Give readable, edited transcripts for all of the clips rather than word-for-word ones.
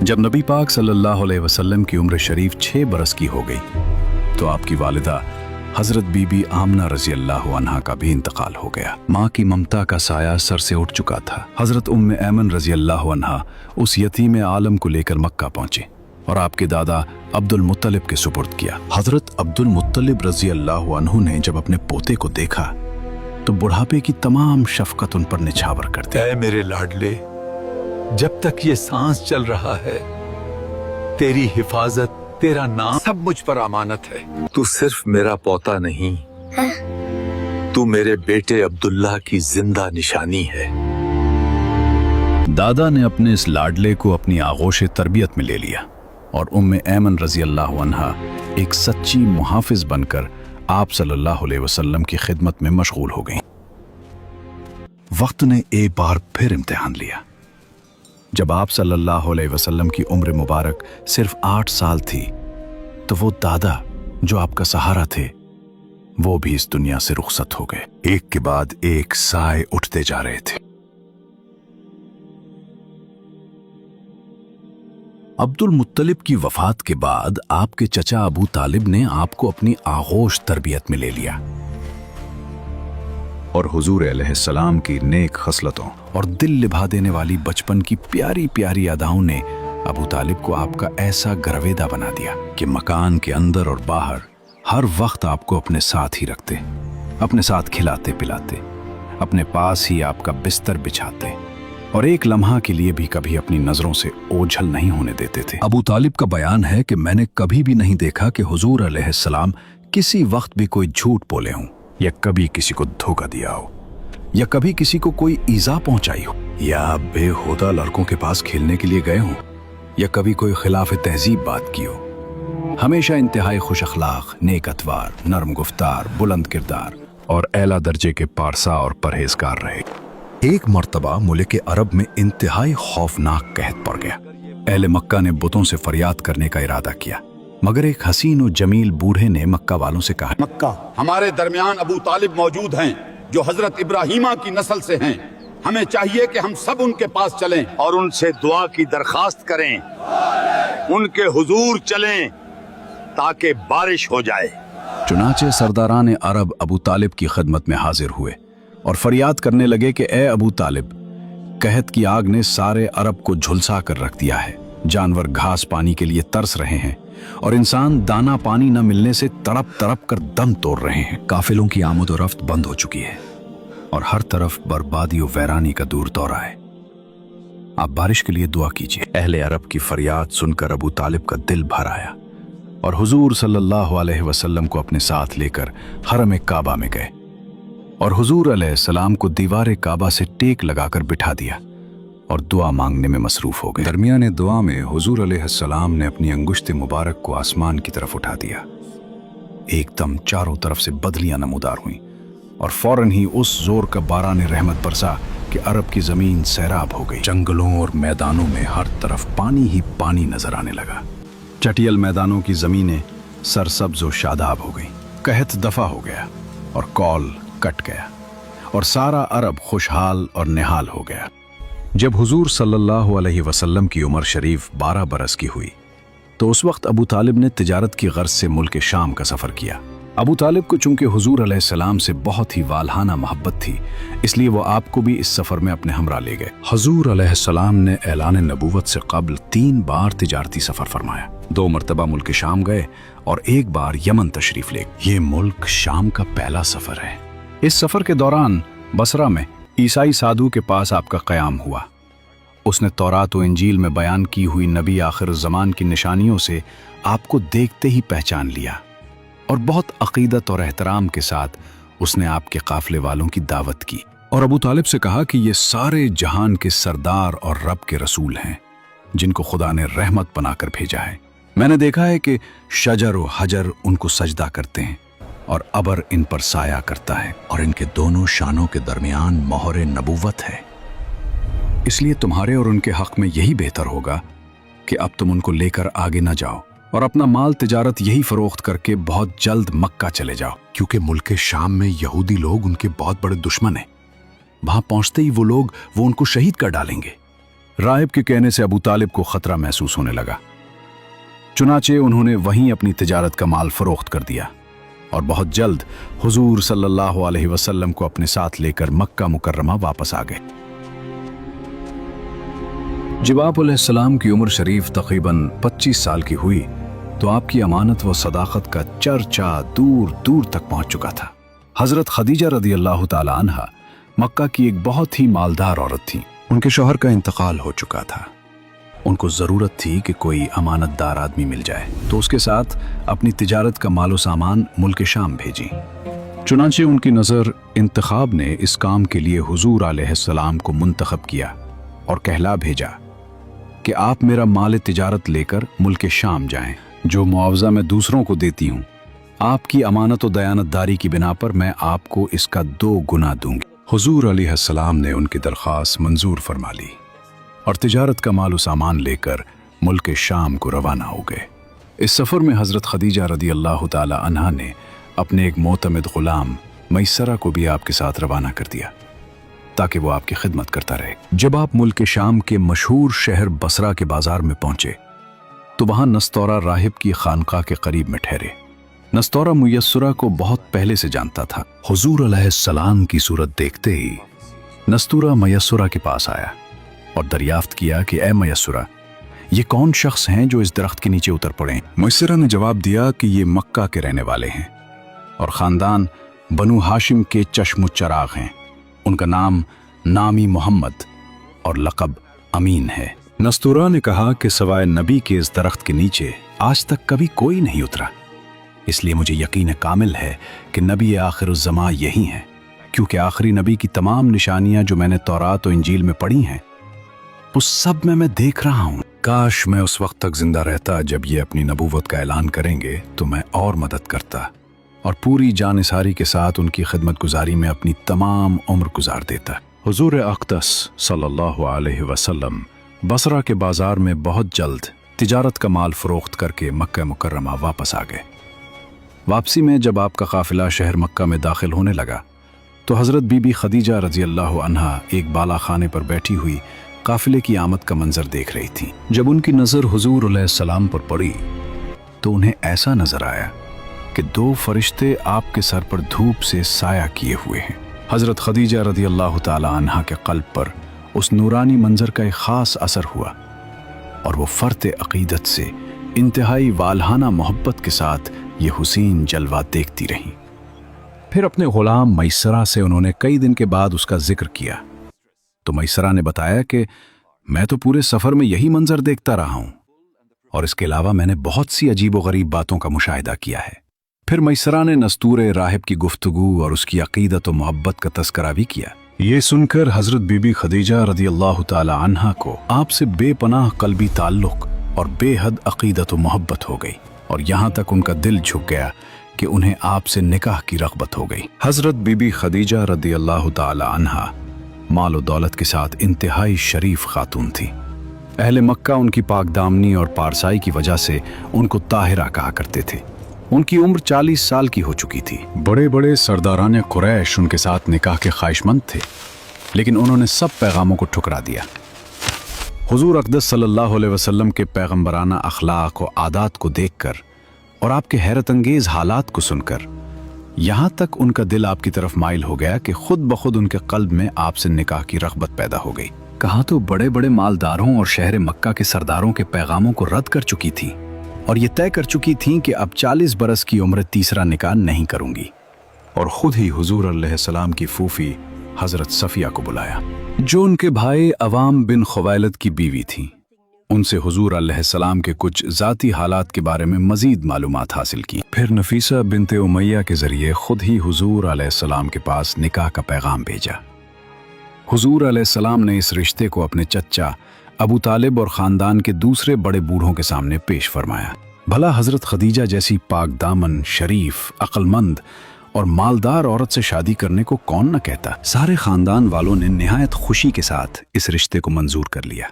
जब नबी पाक सल्लल्लाहु अलैहि वसल्लम की उम्र शरीफ 6 बरस की हो गई तो आपकी वालिदा हज़रत बीबी आमना रज़ी अल्लाह अन्हा का भी इंतकाल हो गया। माँ की ममता का साया सर से उठ चुका था। हज़रत उम्मे ऐमन रज़ी अल्लाह अन्हा उस यतीम आलम को लेकर मक्का पहुंचे और आपके दादा अब्दुल मुत्तलिब के सुपुर्द किया। हज़रत अब्दुल मुत्तलिब रज़ी अल्लाह अन्हु ने जब अपने पोते को देखा तो बुढ़ापे की तमाम शफकत उन पर निछावर कर दी। ऐ मेरे लाडले, जब तक ये सांस चल रहा है तेरी हिफाजत, तेरा नाम सब मुझ पर अमानत है। तू सिर्फ मेरा पोता नहीं, तू मेरे बेटे अब्दुल्ला की जिंदा निशानी है। दादा ने अपने इस लाडले को अपनी आगोश तरबियत में ले लिया और उम्मे ऐमन रज़ी अल्लाह अन्हा एक सच्ची मुहाफिज बनकर आप सल्लल्लाहु अलैहि वसल्लम की खिदमत में मशगूल हो गईं। वक्त ने एक बार फिर इम्तिहान लिया। जब आप सल्लल्लाहु अलैहि वसल्लम की उम्र मुबारक सिर्फ 8 साल थी तो वो दादा जो आपका सहारा थे वो भी इस दुनिया से रुखसत हो गए। एक के बाद एक साए उठते जा रहे थे। अब्दुल मुत्तलिब की वफात के बाद आपके चचा अबू तालिब ने आपको अपनी आगोश तरबियत में ले लिया और हुजूर अलैहिस्सलाम की नेक खसलतों और दिल लिभा देने वाली बचपन की प्यारी प्यारी अदाओं ने अबू तालिब को आपका ऐसा गरवेदा बना दिया कि मकान के अंदर और बाहर हर वक्त आपको अपने साथ ही रखते, अपने साथ खिलाते पिलाते, अपने पास ही आपका बिस्तर बिछाते और एक लम्हा के लिए भी कभी अपनी नजरों से ओझल नहीं होने देते थे। अबू तालिब का बयान है कि मैंने कभी भी नहीं देखा कि हुजूर अलैहिस्सलाम किसी वक्त भी कोई झूठ बोले हों या कभी किसी को धोखा दिया हो या कभी किसी को कोई ईजा पहुंचाई हो या बेहुदा लड़कों के पास खेलने के लिए गए हों या कभी कोई खिलाफ तहजीब बात की हो। हमेशा इंतहाई खुश अखलाक, नेक अतवार, नरम गुफ्तार, बुलंद किरदार और एला दर्जे के पारसा और परहेजगार रहे। एक मर्तबा मुल्क अरब में इंतहाई खौफनाक कहत पड़ गया। अहले मक्का ने बुतों से फरियाद करने का इरादा किया, मगर एक हसीन और जमील बूढ़े ने मक्का वालों से कहा, मक्का हमारे दरमियान अबू तालिब मौजूद हैं जो हजरत इब्राहिमा की नस्ल से हैं। हमें चाहिए कि हम सब उनके पास चलें और उनसे दुआ की दरखास्त करें, उनके हुजूर चलें ताकि बारिश हो जाए। चुनाचे सरदारान अरब अबू तालिब की खिदमत में हाजिर हुए और फरियाद करने लगे कि ए अबू तालिब, कहत की आग ने सारे अरब को झुलसा कर रख दिया है। जानवर घास पानी के लिए तरस रहे हैं और इंसान दाना पानी न मिलने से तड़प तड़प कर दम तोड़ रहे हैं। काफिलों की आमद और रफ्त बंद हो चुकी है और हर तरफ बर्बादी और वैरानी का दूर दौरा है। आप बारिश के लिए दुआ कीजिए। अहले अरब की फरियाद सुनकर अबू तालिब का दिल भर आया और हुजूर सल्लल्लाहु अलैहि वसल्लम को अपने साथ लेकर हरम काबा में गए और हुजूर अलैहिस्सलाम को दीवार काबा से टेक लगाकर बिठा दिया और दुआ मांगने में मसरूफ हो गए। दरमियाने दुआ में हुजूर अलैहिस्सलाम ने अपनी अंगुश्त मुबारक को आसमान की तरफ उठा दिया। एकदम चारों तरफ से बदलियां नमूदार हुईं और फौरन ही उस जोर का बारान रहमत बरसा कि अरब की जमीन सैराब हो गई। जंगलों और मैदानों में हर तरफ पानी ही पानी नजर आने लगा। चटियल मैदानों की जमीनें सरसब्ज और शादाब हो गई, कहत दफा हो गया और कौल कट गया और सारा अरब खुशहाल और निहाल हो गया। जब हुजूर सल्लल्लाहु अलैहि वसल्लम की उम्र शरीफ 12 बरस की हुई तो उस वक्त अबू तालिब ने तिजारत की गर्ज से मुल्क शाम का सफ़र किया। अबू तालिब को चूंकि हुजूर अलैहिस्सलाम से बहुत ही वालहाना मोहब्बत थी, इसलिए वो आपको भी इस सफ़र में अपने हमरा ले गए। हुजूर अलैहिस्सलाम ने ऐलान नबूवत से कबल 3 बार तिजारती सफ़र फरमाया। 2 मरतबा मुल्क शाम गए और 1 बार यमन तशरीफ ले। ये मुल्क शाम का पहला सफ़र है। इस सफ़र के दौरान बसरा में ईसाई साधु के पास आपका क़याम हुआ। उसने तौरात और इंजील में बयान की हुई नबी आखिर ज़मान की निशानियों से आपको देखते ही पहचान लिया और बहुत अक़ीदत और एहतराम के साथ उसने आपके काफ़िले वालों की दावत की और अबू तालिब से कहा कि ये सारे जहान के सरदार और रब के रसूल हैं जिनको खुदा ने रहमत बनाकर भेजा है। मैंने देखा है कि शजर और हजर उनको सजदा करते हैं और अबर इन पर साया करता है और इनके दोनों शानों के दरमियान मोहर नबूवत है। इसलिए तुम्हारे और उनके हक में यही बेहतर होगा कि अब तुम उनको लेकर आगे न जाओ और अपना माल तिजारत यही फरोख्त करके बहुत जल्द मक्का चले जाओ, क्योंकि मुल्क शाम में यहूदी लोग उनके बहुत बड़े दुश्मन हैं। वहां पहुंचते ही वो उनको शहीद कर डालेंगे। राहिब के कहने से अबू तालिब को खतरा महसूस होने लगा। चुनाचे उन्होंने वहीं अपनी तिजारत का माल फरोख्त कर दिया और बहुत जल्द हुजूर सल्लल्लाहु अलैहि वसल्लम को अपने साथ लेकर मक्का मुकर्रमा वापस आ गए। जब आप अलैहिस्सलाम की उम्र शरीफ तकरीबन 25 साल की हुई तो आपकी अमानत व सदाकत का चर्चा दूर दूर तक पहुंच चुका था। हजरत खदीजा रदी अल्लाह ताला अन्हा मक्का की एक बहुत ही मालदार औरत थी। उनके शौहर का इंतकाल हो चुका था। उनको जरूरत थी कि कोई अमानतदार आदमी मिल जाए, तो उसके साथ अपनी तिजारत का मालो सामान मुल्क शाम भेजी। चुनांचे उनकी नज़र इंतखाब ने इस काम के लिए हुजूर अलैहिस्सलाम को मुंतखब किया और कहला भेजा कि आप मेरा माल तिजारत लेकर मुल्क शाम जाएं। जो मुआवजा मैं दूसरों को देती हूँ, आपकी अमानत और दयानतदारी की बिना पर मैं आपको इसका 2 गुना दूंगी। हुजूर अलैहिस्सलाम ने उनकी दरख्वास्त मंजूर फरमा ली और तिजारत का माल सामान लेकर मुल्क शाम को रवाना हो गए। इस सफ़र में हज़रत खदीजा रदी अल्लाह ताला अन्हा ने अपने एक मोतमिद ग़ुलाम मैसरा को भी आपके साथ रवाना कर दिया ताकि वो आपकी खिदमत करता रहे। जब आप मुल्क शाम के मशहूर शहर बसरा के बाजार में पहुंचे तो वहां नस्तौरा राहिब की खानका के करीब में ठहरे। नस्तौरा मुयस्सरा को बहुत पहले से जानता था। हुजूर अलैहिस्सलाम की सूरत देखते ही नस्तूरा मुयस्सरा के पास आया और दरियाफ्त किया कि ए मुयस्सरा, ये कौन शख्स हैं जो इस दरख्त के नीचे उतर पड़े? मुयस्सरा ने जवाब दिया कि ये मक्का के रहने वाले हैं और ख़ानदान बनु हाशिम के चश्म चराग हैं। उनका नाम नामी मोहम्मद और लक़ब अमीन है। नस्तूरा ने कहा कि सवाए नबी के इस दरख्त के नीचे आज तक कभी कोई नहीं उतरा, इसलिए मुझे यकीन कामिल है कि नबी आखिरुज़्ज़मा यही हैं, क्योंकि आखिरी नबी की तमाम निशानियां जो मैंने तौरात और इंजील में पढ़ी हैं उस सब में मैं देख रहा हूँ। काश मैं उस वक्त तक जिंदा रहता जब ये अपनी नबूवत का ऐलान करेंगे, तो मैं और मदद करता और पूरी जानिसारी के साथ उनकी खिदमत गुजारी में अपनी तमाम उम्र गुजार देता। हुजूर अक़दस सल्लल्लाहु अलैहि वसल्लम बसरा के बाजार में बहुत जल्द तिजारत का माल फरोख्त करके मक्का मुकर्रमा वापस आ गए। वापसी में जब आपका काफिला शहर मक्का में दाखिल होने लगा तो हज़रत बीबी खदीजा रज़ी अल्लाह अन्हा एक बाला खाने पर बैठी हुई काफिले की आमद का मंजर देख रही थी। जब उनकी नज़र हुजूर अलैहिस्सलाम पर पड़ी तो उन्हें ऐसा नजर आया कि 2 फरिश्ते आपके सर पर धूप से साया किए हुए हैं। हज़रत खदीजा रज़ी अल्लाह ताला अन्हा के क़ल्ब पर उस नूरानी मंजर का एक ख़ास असर हुआ और वो फ़र्त अक़ीदत से इंतहाई वालहाना मोहब्बत के साथ ये हुसीन जलवा देखती रहीं। फिर अपने ग़ुलाम मैसरा से उन्होंने कई दिन के बाद उसका जिक्र किया तो मैसरा ने बताया कि मैं तो पूरे सफ़र में यही मंजर देखता रहा हूँ और इसके अलावा मैंने बहुत सी अजीब व गरीब बातों का मुशाहिदा किया है। फिर मैसरा ने नस्तूरे राहिब की गुफ्तगू और उसकी अक़ीदत व मोहब्बत का तस्करा भी किया। ये सुनकर हज़रत बीबी खदीजा रज़ी अल्लाह ताला अन्हा को आपसे बेपनाह क़ल्बी ताल्लुक़ और बेहद अक़ीदत व मोहब्बत हो गई और यहाँ तक उनका दिल झुक गया कि उन्हें आपसे निकाह की रग़बत हो गई। हज़रत बीबी खदीजा रज़ी अल्लाह ताला अन्हा माल और दौलत के साथ इंतहाई शरीफ खातून थी। अहले मक्का उनकी पाकदामनी और पारसाई की वजह से उनको ताहिरा कहा करते थे। उनकी उम्र 40 साल की हो चुकी थी। बड़े बड़े सरदारान कुरैश उनके साथ निकाह के ख्वाहिशमंद थे, लेकिन उन्होंने सब पैगामों को ठुकरा दिया। हुजूर अक़दस सल्लल्लाहु अलैहि वसल्लम के पैगम्बराना अखलाक और आदात को देखकर और आपके हैरत अंगेज हालात को सुनकर यहाँ तक उनका दिल आपकी तरफ माइल हो गया कि खुद ब खुद उनके क़ल्ब में आपसे निकाह की रग़बत पैदा हो गई। कहा तो बड़े बड़े मालदारों और शहर मक्का के सरदारों के पैगामों को रद्द कर चुकी थी और ये तय कर चुकी थीं कि अब 40 बरस की उम्र तीसरा निकाह नहीं करूंगी, और खुद ही हुजूर अलैहिस्सलाम की फूफी हज़रत सफ़िया को बुलाया जो उनके भाई अवाम बिन खुवैलद की बीवी थी। उनसे हुजूर अलैहिस्सलाम के कुछ ज़ाती हालात के बारे में मज़ीद मालूमात हासिल की। फिर नफीसा बिनते उमैया के ज़रिए खुद ही हुजूर अलैहिस्सलाम के पास निकाह का पैगाम भेजा। हुजूर अलैहिस्सलाम ने इस रिश्ते को अपने चच्चा अबू तालिब और ख़ानदान के दूसरे बड़े बूढ़ों के सामने पेश फरमाया। भला हज़रत खदीजा जैसी पाक दामन, शरीफ, अक्लमंद और मालदार औरत से शादी करने को कौन न कहता। सारे ख़ानदान वालों ने निहायत खुशी के साथ इस रिश्ते को मंजूर कर लिया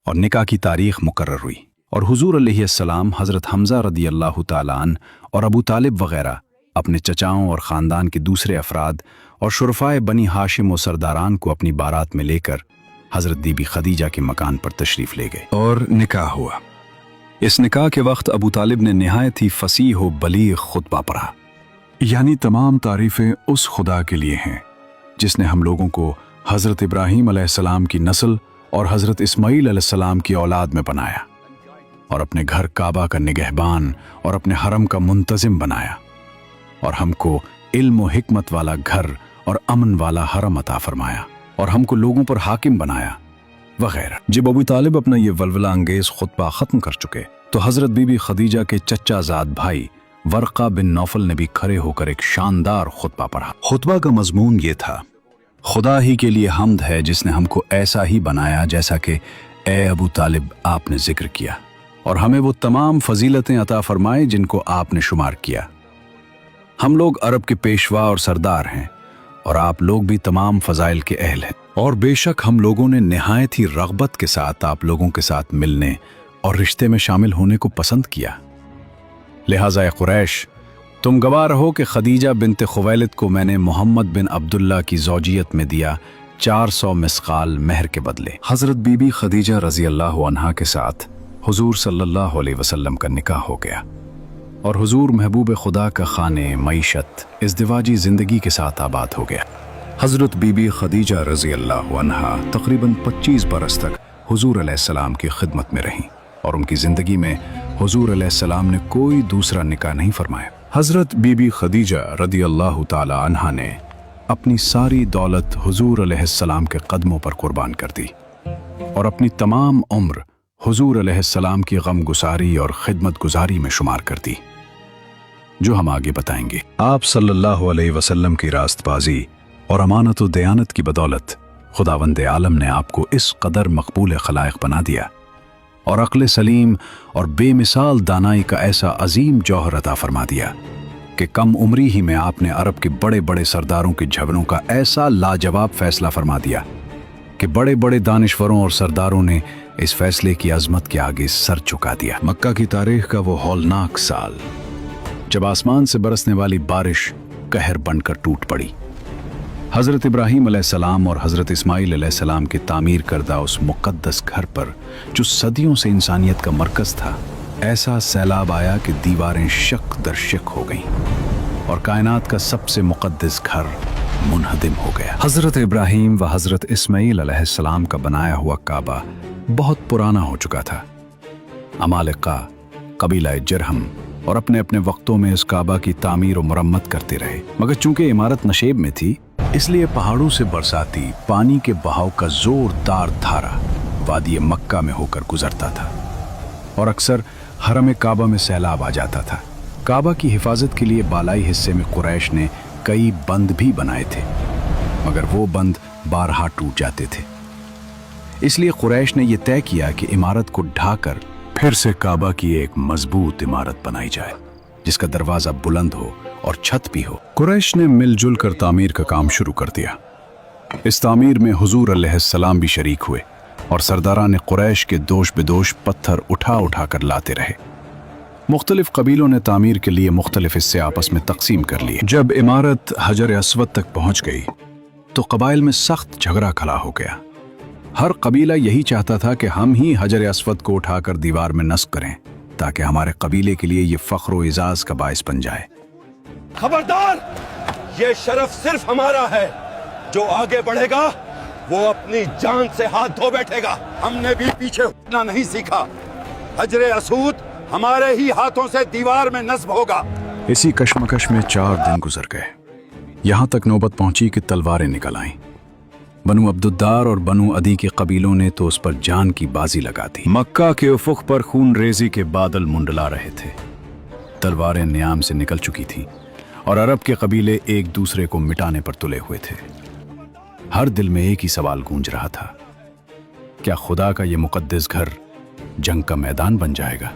और निकाह की तारीख मुकर्रर हुई और हुजूर अलैहिस्सलाम हज़रत हमज़ा रदी अल्लाह ताला अन्हु और अबू तालिब वग़ैरह अपने चचाओं और ख़ानदान के दूसरे अफराद और शुरफ़ाए बनी हाशिम और सरदारान को अपनी बारात में लेकर हजरत बीबी खदीजा के मकान पर तशरीफ ले गए और निकाह हुआ। इस निकाह के वक्त अबू तालिब ने निहायत ही फसीह व बलीग खुतबा पढ़ा, यानी तमाम तारीफें उस खुदा के लिए हैं जिसने हम लोगों को हजरत इब्राहीम अलैहिस्सलाम की नस्ल और हजरत इस्माईल अलैहिस्सलाम की औलाद में बनाया और अपने घर काबा का निगहबान और अपने हरम का मुंतजिम बनाया और हमको इल्म व हिकमत वाला घर और अमन वाला हरम अता फरमाया और हमको लोगों पर हाकिम बनाया वगैरह। जब अबू तालिब अपना ये वलवला अंगेज खुतबा खत्म कर चुके तो हजरत बीबी खदीजा के चचाजाद भाई वर्का बिन नौफल ने भी खड़े होकर एक शानदार खुतबा पढ़ा। खुतबा का मजमून ये था, खुदा ही के लिए हम्द है जिसने हमको ऐसा ही बनाया जैसा कि ए अबू तालिब आपने जिक्र किया और हमें वो तमाम फजीलतें अता फरमाए जिनको आपने शुमार किया। हम लोग अरब के पेशवा और सरदार हैं और आप लोग भी तमाम फजाइल के अहल हैं और बेशक हम लोगों ने निहायत ही रग़बत के साथ आप लोगों के साथ मिलने और रिश्ते में शामिल होने को पसंद किया। लिहाजा ए कुरैश, तुम गवाह रहो कि खदीजा बिनते खुवैलिद को मैंने मोहम्मद बिन अब्दुल्ला की ज़ौजियत में दिया 400 मिस्काल महर के बदले। हज़रत बीबी खदीजा रज़ी अल्लाह अन्हा के साथ हुजूर सल्लल्लाहु अलैहि वसल्लम का निकाह हो गया और हुजूर महबूब खुदा का खाने, मईशत, इज़्दिवाजी ज़िंदगी के साथ आबाद हो गया। हज़रत बीबी खदीजा रज़ी अल्लाह अन्हा तकरीबन 25 बरस तक हुजूर अलैहिस्सलाम की खिदमत में रहीं और उनकी ज़िंदगी में हुजूर अलैहिस्सलाम ने कोई दूसरा निकाह नहीं फरमाया। हज़रत बीबी खदीजा रज़ी अल्लाह ताला अन्हा ने अपनी सारी दौलत हुजूर अलैहिस्सलाम के कदमों पर कुर्बान कर दी और अपनी तमाम उम्र हुजूर अलैहिस्सलाम की गमगुसारी और खिदमत गुजारी में शुमार कर दी, जो हम आगे बताएंगे। आप सल्लल्लाहु अलैहि वसल्लम की रास्तबाजी और अमानत व दयानत की बदौलत खुदावंद आलम ने आपको इस कदर मकबूल खलाइक बना दिया और अक्ल सलीम और बेमिसाल दानाई का ऐसा अजीम जौहर अता फरमा दिया कि कम उम्री ही में आपने अरब के बड़े बड़े सरदारों के झगड़ों का ऐसा लाजवाब फैसला फरमा दिया कि बड़े बड़े दानिश्वरों और सरदारों ने इस फैसले की अजमत के आगे सर झुका दिया। मक्का की तारीख का वो हौलनाक साल जब आसमान से बरसने वाली बारिश कहर बनकर टूट पड़ी। हज़रत इब्राहीम अलैहिस्सलाम और हज़रत इस्माईल अलैहिस्सलाम के तामीर करदा उस मुक़द्दस घर पर जो सदियों से इंसानियत का मरकज़ था, ऐसा सैलाब आया कि दीवारें शक दर शक हो गईं और कायनात का सबसे मुक़द्दस घर मुनहदिम हो गया। हज़रत इब्राहीम व हज़रत इस्माईल अलैहिस्सलाम का बनाया हुआ काबा बहुत पुराना हो चुका था। अमालिका, कबीला जरहम और अपने अपने वक्तों में इस काबा की तामीर और मरम्मत करते रहे, मगर चूंकि इमारत नशेब में थी इसलिए पहाड़ों से बरसाती पानी के बहाव का जोरदार धारा वादी मक्का में होकर गुजरता था और अक्सर हरम काबा में सैलाब आ जाता था। काबा की हिफाजत के लिए बालाई हिस्से में कुरैश ने कई बंद भी बनाए थे, मगर वो बंद बारहा टूट जाते थे। इसलिए कुरैश ने यह तय किया कि इमारत को ढाकर फिर से काबा की एक मजबूत इमारत बनाई जाए जिसका दरवाजा बुलंद हो और छत भी हो। कुरैश ने मिलजुल कर तामीर का काम शुरू कर दिया। इस तामीर में हुजूर अलैहिस्सलाम भी शरीक हुए और सरदारान कुरैश के दोष बेदोश पत्थर उठा उठा कर लाते रहे। मुख्तलिफ कबीलों ने तामीर के लिए मुख्तलिफ हिस्से आपस में तकसीम कर लिए। जब इमारत हजर अस्वद तक पहुंच गई तो कबाइल में सख्त झगड़ा खड़ा हो गया। हर कबीला यही चाहता था कि हम ही हजर अस्वद को उठाकर दीवार में नस्ब करें ताकि हमारे कबीले के लिए ये फख्र व इजाज का बाइस बन जाए। खबरदार, ये शरफ सिर्फ हमारा है। जो आगे बढ़ेगा वो अपनी जान से हाथ धो बैठेगा। हमने भी पीछे हटना नहीं सीखा। हजरे असूद हमारे ही हाथों से दीवार में नस्ब होगा। इसी कश्मकश में 4 दिन गुजर गए। यहां तक नौबत पहुंची कि तलवारें निकल आईं। बनु अब्दुद्दार और बनु अदी के कबीलों ने तो उस पर जान की बाजी लगा दी। मक्का के उफुक पर खून रेजी के बादल मुंडला रहे थे। तलवारें नियाम से निकल चुकी थीं और अरब के कबीले एक दूसरे को मिटाने पर तुले हुए थे। हर दिल में एक ही सवाल गूंज रहा था, क्या खुदा का ये मुकद्दस घर जंग का मैदान बन जाएगा?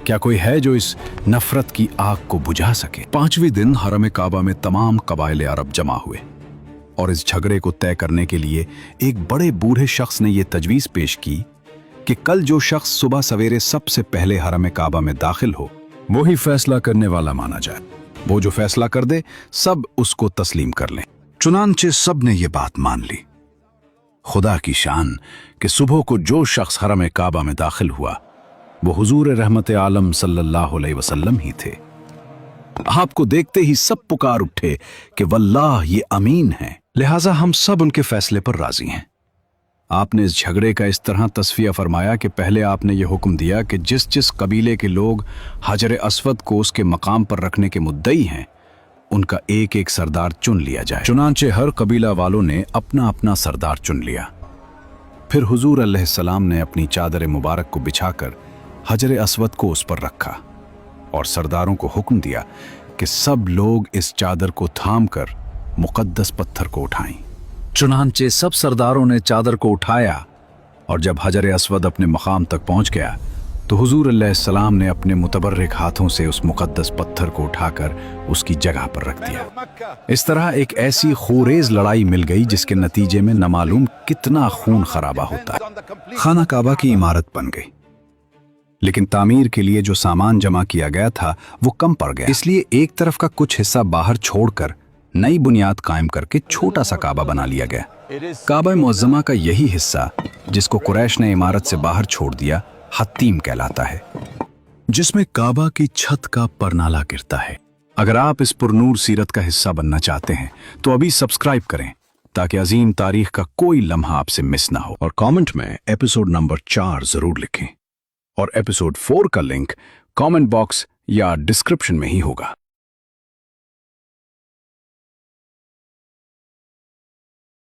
क्या कोई है जो इस नफरत की आग को बुझा सके? 5वें दिन हरम काबा में तमाम कबाइले अरब जमा हुए और इस झगड़े को तय करने के लिए एक बड़े बूढ़े शख्स ने यह तजवीज पेश की कि कल जो शख्स सुबह सवेरे सबसे पहले हरम काबा में दाखिल हो वो ही फैसला करने वाला माना जाए। वो जो फैसला कर दे सब उसको तस्लीम कर लें। चुनांचे सब ने ये बात मान ली। खुदा की शान कि सुबह को जो शख्स हरम काबा में दाखिल हुआ वो हुजूर रहमत आलम सल्लल्लाहु अलैहि वसल्लम ही थे। आपको देखते ही सब पुकार उठे कि वल्लाह ये अमीन है, लिहाजा हम सब उनके फैसले पर राजी हैं। आपने इस झगड़े का इस तरह तस्फिया फरमाया कि पहले आपने ये हुक्म दिया कि जिस जिस कबीले के लोग हजर अस्वद को उसके मकाम पर रखने के मुद्दई हैं उनका एक एक सरदार चुन लिया जाए। चुनांचे हर कबीला वालों ने अपना अपना सरदार चुन लिया। फिर हुजूर अलैहिस्सलाम ने अपनी चादर मुबारक को बिछाकर हजर अस्वद को उस पर रखा और सरदारों को हुक्म दिया कि सब लोग इस चादर को थाम कर मुकद्दस पत्थर को उठाएं। चुनांचे सब सरदारों ने चादर को उठाया और जब हजर अस्वद अपने मकाम तक पहुंच गया तो हुजूर अलैहिस्सलाम ने अपने मुतबर्रिक हाथों से उस मुकद्दस पत्थर को उठाकर उसकी जगह पर रख दिया। इस तरह एक ऐसी खूरेज लड़ाई मिल गई जिसके नतीजे में न मालूम कितना खून खराबा होता है। खाना काबा की इमारत बन गई, लेकिन तामीर के लिए जो सामान जमा किया गया था वो कम पड़ गया, इसलिए एक तरफ का कुछ हिस्सा बाहर छोड़कर नई बुनियाद कायम करके छोटा सा काबा बना लिया गया। काबा मुअज्जमा का यही हिस्सा जिसको कुरैश ने इमारत से बाहर छोड़ दिया हत्तीम कहलाता है, जिसमें काबा की छत का परनाला गिरता है। अगर आप इस पुरनूर सीरत का हिस्सा बनना चाहते हैं तो अभी सब्सक्राइब करें ताकि अजीम तारीख का कोई लम्हा आपसे मिस ना हो, और कमेंट में एपिसोड नंबर 4 जरूर लिखें और एपिसोड 4 का लिंक कमेंट बॉक्स या डिस्क्रिप्शन में ही होगा।